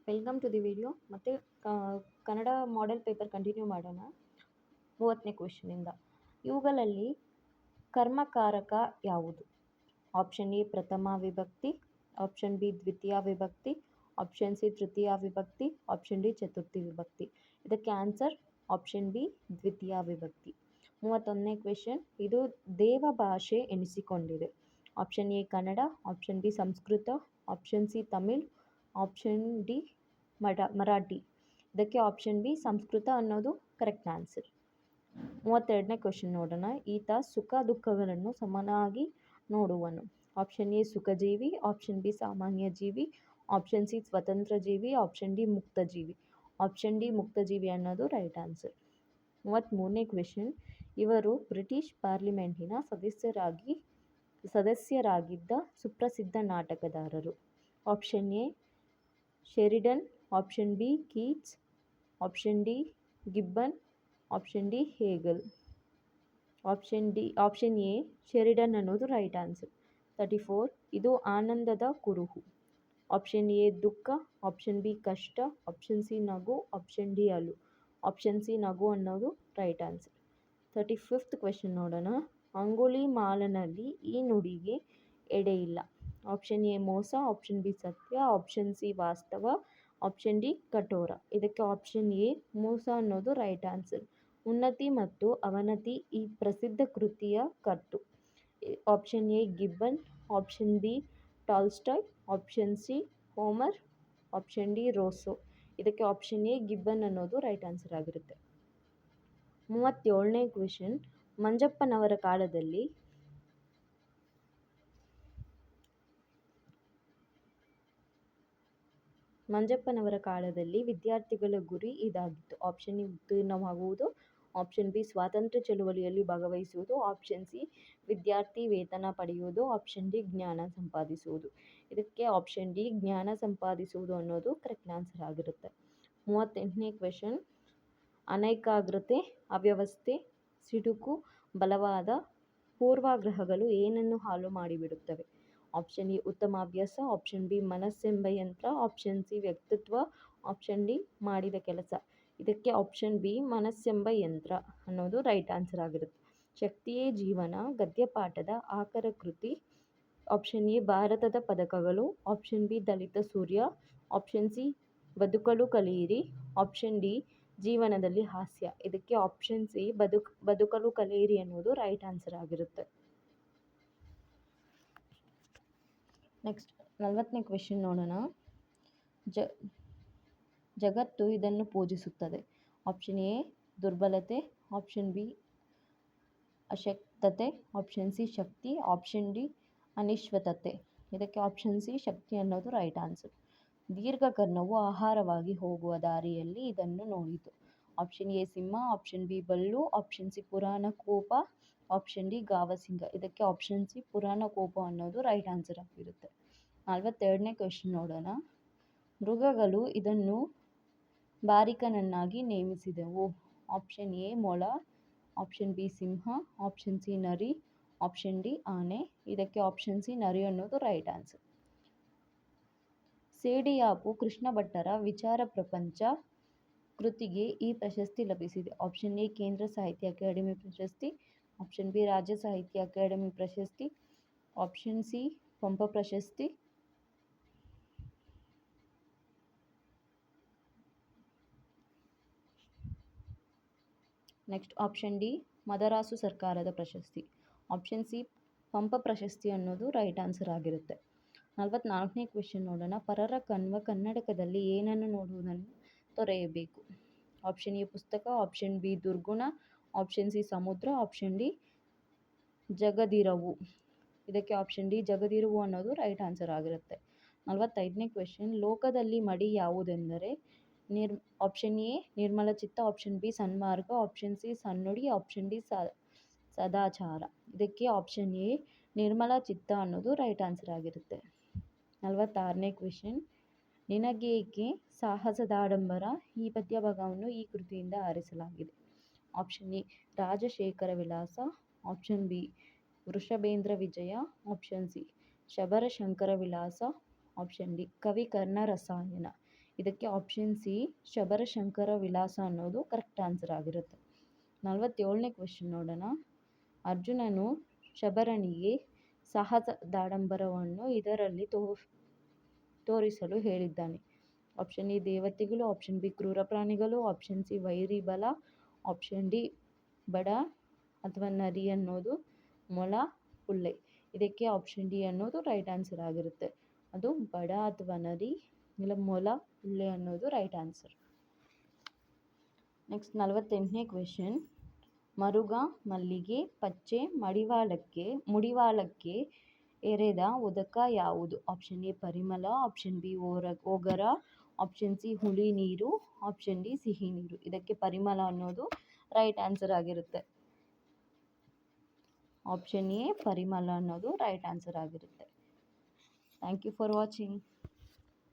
Welcome to the video. ಮತ್ತು Kannada model paper continue ಮಾಡೋಣ 30ನೇ ಕ್ವೆಶ್ಚನಿಂದ. ಇವುಗಳಲ್ಲಿ ಕರ್ಮಕಾರಕ ಯಾವುದು? ಆಪ್ಷನ್ ಎ ಪ್ರಥಮ ವಿಭಕ್ತಿ, ಆಪ್ಷನ್ ಬಿ ದ್ವಿತೀಯ ವಿಭಕ್ತಿ, ಆಪ್ಷನ್ ಸಿ ತೃತೀಯ ವಿಭಕ್ತಿ, ಆಪ್ಷನ್ ಡಿ ಚತುರ್ಥಿ ವಿಭಕ್ತಿ. ಇದಕ್ಕೆ ಆನ್ಸರ್ ಆಪ್ಷನ್ ಬಿ ದ್ವಿತೀಯ ವಿಭಕ್ತಿ. 31ನೇ ಕ್ವೆಶ್ಚನ್. ಇದು ದೇವ ಭಾಷೆ ಎನಿಸಿಕೊಂಡಿದೆ. Option A Kannada, option B Sanskrit, option C Tamil, option D Marathi. ಇದಕ್ಕೆ ಆಪ್ಷನ್ ಬಿ ಸಂಸ್ಕೃತ ಅನ್ನೋದು ಕರೆಕ್ಟ್ ಆನ್ಸರ್. 32ನೇ ಕ್ವೆಶ್ಚನ್ ನೋಡೋಣ. ಈತ ಸುಖ ದುಃಖಗಳನ್ನು ಸಮನಾಗಿ ನೋಡುವನು. ಆಪ್ಷನ್ ಎ ಸುಖಜೀವಿ, ಆಪ್ಷನ್ ಬಿ ಸಾಮಾನ್ಯ ಜೀವಿ, ಆಪ್ಷನ್ ಸಿ ಸ್ವತಂತ್ರ ಜೀವಿ, ಆಪ್ಷನ್ ಡಿ ಮುಕ್ತ ಜೀವಿ. ಆಪ್ಷನ್ ಡಿ ಮುಕ್ತ ಜೀವಿ ಅನ್ನೋದು ರೈಟ್ ಆನ್ಸರ್. 33ನೇ ಕ್ವೆಶ್ಚನ್. ಇವರು ಬ್ರಿಟಿಷ್ ಪಾರ್ಲಿಮೆಂಟಿನ ಸದಸ್ಯರಾಗಿದ್ದ ಸುಪ್ರಸಿದ್ಧ ನಾಟಕಗಾರರು. Option A Sheridan, option B Keats, option D Gibbon, option D Hegel. Option A Sheridan ಅನ್ನೋದು ರೈಟ್ ಆನ್ಸರ್. 34. ಇದು ಆನಂದದ ಕುರುಹು. ಆಪ್ಷನ್ ಎ ದುಃಖ, ಆಪ್ಷನ್ ಬಿ ಕಷ್ಟ, ಆಪ್ಷನ್ ಸಿ ನಗು, ಆಪ್ಷನ್ ಡಿ ಅಳು. ಆಪ್ಷನ್ ಸಿ ನಗು ಅನ್ನೋದು ರೈಟ್ ಆನ್ಸರ್. 35th ಕ್ವೆಶ್ಚನ್ ನೋಡೋಣ. ಅಂಗುಲಿಮಾಲನಲ್ಲಿ ಈ ನುಡಿಗೆ ಎಡೆಯಿಲ್ಲ. ಆಪ್ಷನ್ ಎ ಮೋಸ, ಆಪ್ಷನ್ ಬಿ ಸತ್ಯ, ಆಪ್ಷನ್ ಸಿ ವಾಸ್ತವ, ಆಪ್ಷನ್ ಡಿ ಕಠೋರ. ಇದಕ್ಕೆ ಆಪ್ಷನ್ ಎ ಮೋಸ ಅನ್ನೋದು ರೈಟ್ ಆನ್ಸರ್. ಉನ್ನತಿ ಮತ್ತು ಅವನತಿ ಈ ಪ್ರಸಿದ್ಧ ಕೃತಿಯ ಕರ್ತು. Option A Gibbon, option B Tolstoy, option C Homer, option D Rousseau. ಇದಕ್ಕೆ ಆಪ್ಷನ್ ಎ ಗಿಬ್ಬನ್ ಅನ್ನೋದು ರೈಟ್ ಆನ್ಸರ್ ಆಗಿರುತ್ತೆ. 37ನೇ ಕ್ವೆಶ್ಚನ್. ಮಂಜಪ್ಪನವರ ಕಾಲದಲ್ಲಿ ವಿದ್ಯಾರ್ಥಿಗಳ ಗುರಿ ಇದಾಗಿತ್ತು. ಆಪ್ಷನ್ ಎ ಉತ್ತೀರ್ಣವಾಗುವುದು, ಆಪ್ಷನ್ ಬಿ ಸ್ವಾತಂತ್ರ್ಯ ಚಳುವಳಿಯಲ್ಲಿ ಭಾಗವಹಿಸುವುದು, ಆಪ್ಷನ್ ಸಿ ವಿದ್ಯಾರ್ಥಿ ವೇತನ ಪಡೆಯುವುದು, ಆಪ್ಷನ್ ಡಿ ಜ್ಞಾನ ಸಂಪಾದಿಸುವುದು. ಇದಕ್ಕೆ ಆಪ್ಷನ್ ಡಿ ಜ್ಞಾನ ಸಂಪಾದಿಸುವುದು ಅನ್ನೋದು ಕರೆಕ್ಟ್ ಆನ್ಸರ್ ಆಗಿರುತ್ತೆ. 38ನೇ ಕ್ವೆಶ್ಚನ್. ಅನೈಕಾಗ್ರತೆ, ಅವ್ಯವಸ್ಥೆ, ಸಿಡುಕು, ಬಲವಾದ ಪೂರ್ವಾಗ್ರಹಗಳು ಏನನ್ನು ಹಾಳು ಮಾಡಿಬಿಡುತ್ತವೆ? ಆಪ್ಷನ್ ಎ ಉತ್ತಮ ಅಭ್ಯಾಸ, ಆಪ್ಷನ್ ಬಿ ಮನಸ್ಸೆಂಬ ಯಂತ್ರ, ಆಪ್ಷನ್ ಸಿ ವ್ಯಕ್ತಿತ್ವ, ಆಪ್ಷನ್ ಡಿ ಮಾಡಿದ ಕೆಲಸ. ಇದಕ್ಕೆ ಆಪ್ಷನ್ ಬಿ ಮನಸ್ಸೆಂಬ ಯಂತ್ರ ಅನ್ನೋದು ರೈಟ್ ಆನ್ಸರ್ ಆಗಿರುತ್ತೆ. ಶಕ್ತಿಯೇ ಜೀವನ ಗದ್ಯಪಾಠದ ಆಕರ ಕೃತಿ. ಆಪ್ಷನ್ ಎ ಭಾರತದ ಪದಕಗಳು, ಆಪ್ಷನ್ ಬಿ ದಲಿತ ಸೂರ್ಯ, ಆಪ್ಷನ್ ಸಿ ಬದುಕಲು ಕಲಿಯಿರಿ, ಆಪ್ಷನ್ ಡಿ ಜೀವನದಲ್ಲಿ ಹಾಸ್ಯ. ಇದಕ್ಕೆ ಆಪ್ಷನ್ ಸಿ ಬದುಕಲು ಕಲಿಯಿರಿ ಅನ್ನೋದು ರೈಟ್ ಆನ್ಸರ್ ಆಗಿರುತ್ತೆ. ನೆಕ್ಸ್ಟ್ 40ನೇ ಕ್ವೆಶ್ಚನ್ ನೋಡೋಣ. ಜಗತ್ತು ಇದನ್ನು ಪೂಜಿಸುತ್ತದೆ. ಆಪ್ಷನ್ ಎ ದುರ್ಬಲತೆ, ಆಪ್ಷನ್ ಬಿ ಅಶಕ್ತತೆ, ಆಪ್ಷನ್ ಸಿ ಶಕ್ತಿ, ಆಪ್ಷನ್ ಡಿ ಅನಿಶ್ಚಿತತೆ. ಇದಕ್ಕೆ ಆಪ್ಷನ್ ಸಿ ಶಕ್ತಿ ಅನ್ನೋದು ರೈಟ್ ಆನ್ಸರ್. ದೀರ್ಘಕರ್ಣವು ಆಹಾರವಾಗಿ ಹೋಗುವ ದಾರಿಯಲ್ಲಿ ಇದನ್ನು ನೋಡಿತು. ಆಪ್ಷನ್ ಎ ಸಿಂಹ, ಆಪ್ಷನ್ ಬಿ ಬಲ್ಲು, ಆಪ್ಷನ್ ಸಿ ಪುರಾಣ ಕೋಪ, ಆಪ್ಷನ್ ಡಿ ಗಾವಸಿಂಗ. ಇದಕ್ಕೆ ಆಪ್ಷನ್ ಸಿ ಪುರಾಣ ಕೋಪ ಅನ್ನೋದು ರೈಟ್ ಆನ್ಸರ್ ಆಗಿರುತ್ತೆ. 42ನೇ ಕ್ವೆಶ್ಚನ್ ನೋಡೋಣ. ಮೃಗಗಳು ಇದನ್ನು ಬಾರಿಕನನ್ನಾಗಿ ನೇಮಿಸಿದವು. ಆಪ್ಷನ್ ಎ ಮೊಲ, ಆಪ್ಷನ್ ಬಿ ಸಿಂಹ, ಆಪ್ಷನ್ ಸಿ ನರಿ, ಆಪ್ಷನ್ ಡಿ ಆನೆ. ಇದಕ್ಕೆ ಆಪ್ಷನ್ ಸಿ ನರಿ ಅನ್ನೋದು ರೈಟ್ ಆನ್ಸರ್. ಸೇಡಿಯಾಪು ಕೃಷ್ಣ ಭಟ್ಟರ ವಿಚಾರ ಪ್ರಪಂಚ ಕೃತಿಗೆ ಈ ಪ್ರಶಸ್ತಿ ಲಭಿಸಿದೆ. ಆಪ್ಷನ್ ಎ ಕೇಂದ್ರ ಸಾಹಿತ್ಯ ಅಕಾಡೆಮಿ ಪ್ರಶಸ್ತಿ, ಆಪ್ಷನ್ ಬಿ ರಾಜ್ಯ ಸಾಹಿತ್ಯ ಅಕಾಡೆಮಿ ಪ್ರಶಸ್ತಿ, ಆಪ್ಷನ್ ಸಿ ಪಂಪ ಪ್ರಶಸ್ತಿ, ನೆಕ್ಸ್ಟ್ ಆಪ್ಷನ್ ಡಿ ಮದರಾಸು ಸರ್ಕಾರದ ಪ್ರಶಸ್ತಿ. ಆಪ್ಷನ್ ಸಿ ಪಂಪ ಪ್ರಶಸ್ತಿ ಅನ್ನೋದು ರೈಟ್ ಆನ್ಸರ್ ಆಗಿರುತ್ತೆ. 44ನೇ ಕ್ವೆಶ್ಚನ್ ನೋಡೋಣ. ಪರರ ಕನ್ನಡಕದಲ್ಲಿ ಏನನ್ನು ನೋಡುವುದನ್ನು ತೊರೆಯಬೇಕು? ಆಪ್ಷನ್ ಎ ಪುಸ್ತಕ, ಆಪ್ಷನ್ ಬಿ ದುರ್ಗುಣ, ಆಪ್ಷನ್ ಸಿ ಸಮುದ್ರ, ಆಪ್ಷನ್ ಡಿ ಜಗದಿರವು. ಇದಕ್ಕೆ ಆಪ್ಷನ್ ಡಿ ಜಗದಿರವು ಅನ್ನೋದು ರೈಟ್ ಆನ್ಸರ್ ಆಗಿರುತ್ತೆ. 45ನೇ ಕ್ವೆಶ್ಚನ್. ಲೋಕದಲ್ಲಿ ಮಡಿ ಯಾವುದೆಂದರೆ? ಆಪ್ಷನ್ ಎ ನಿರ್ಮಲ ಚಿತ್ತ, ಆಪ್ಷನ್ ಬಿ ಸನ್ಮಾರ್ಗ, ಆಪ್ಷನ್ ಸಿ ಸನ್ನುಡಿ, ಆಪ್ಷನ್ ಡಿ ಸದಾಚಾರ. ಇದಕ್ಕೆ ಆಪ್ಷನ್ ಎ ನಿರ್ಮಲ ಚಿತ್ತ ಅನ್ನೋದು ರೈಟ್ ಆನ್ಸರ್ ಆಗಿರುತ್ತೆ. 46ನೇ ಕ್ವೆಶ್ಚನ್. ನಿನಗೇಕೆ ಸಾಹಸದಾಡಂಬರ ಈ ಪದ್ಯಭಾಗವನ್ನು ಈ ಕೃತಿಯಿಂದ ಆರಿಸಲಾಗಿದೆ? ಆಪ್ಷನ್ ಎ ರಾಜಶೇಖರ ವಿಲಾಸ, ಆಪ್ಷನ್ ಬಿ ವೃಷಭೇಂದ್ರ ವಿಜಯ, ಆಪ್ಷನ್ ಸಿ ಶಬರ ಶಂಕರ ವಿಲಾಸ, ಆಪ್ಷನ್ ಡಿ ಕವಿ ಕರ್ಣ ರಸಾಯನ. ಇದಕ್ಕೆ ಆಪ್ಷನ್ ಸಿ ಶಬರ ಶಂಕರ ವಿಲಾಸ ಅನ್ನೋದು ಕರೆಕ್ಟ್ ಆನ್ಸರ್ ಆಗಿರುತ್ತೆ. 47ನೇ ಕ್ವೆಶ್ಚನ್ ನೋಡೋಣ. ಅರ್ಜುನನು ಶಬರನಿಗೆ ಸಾಹಸದಾಡಂಬರವನ್ನು ಇದರಲ್ಲಿ ತೋರಿಸಲು ಹೇಳಿದ್ದಾನೆ. ಆಪ್ಷನ್ ಎ ದೇವತೆಗಳು, ಆಪ್ಷನ್ ಬಿ ಕ್ರೂರ ಪ್ರಾಣಿಗಳು, ಆಪ್ಷನ್ ಸಿ ವೈರಿ ಬಲ, ಆಪ್ಷನ್ ಡಿ ಬಡ ಅಥವಾ ನರಿ ಅನ್ನೋದು ಮೊಲ ಪುಳ್ಳೆ. ಇದಕ್ಕೆ ಆಪ್ಷನ್ ಡಿ ಅನ್ನೋದು ರೈಟ್ ಆನ್ಸರ್ ಆಗಿರುತ್ತೆ. ಅದು ಬಡ ಅಥವಾ ನರಿ ಇಲ್ಲ ಮೊಲ ಪುಳ್ಳೆ ಅನ್ನೋದು ರೈಟ್ ಆನ್ಸರ್. ನೆಕ್ಸ್ಟ್ 48ನೇ ಕ್ವೆಶ್ಚನ್. ಮರುಗ ಮಲ್ಲಿಗೆ ಪಚ್ಚೆ ಮುಡಿವಾಳಕ್ಕೆ ಎರೆದ ಉದಕ ಯಾವುದು? ಆಪ್ಷನ್ ಎ ಪರಿಮಳ, ಆಪ್ಷನ್ ಬಿ ಓಗರ, ಆಪ್ಷನ್ ಸಿ ಹುಳಿ ನೀರು, ಆಪ್ಷನ್ ಡಿ ಸಿಹಿ ನೀರು. ಇದಕ್ಕೆ ಪರಿಮಳ ಅನ್ನೋದು ರೈಟ್ ಆನ್ಸರ್ ಆಗಿರುತ್ತೆ. ಆಪ್ಷನ್ ಎ ಪರಿಮಳ ಅನ್ನೋದು ರೈಟ್ ಆನ್ಸರ್ ಆಗಿರುತ್ತೆ. Thank you for watching.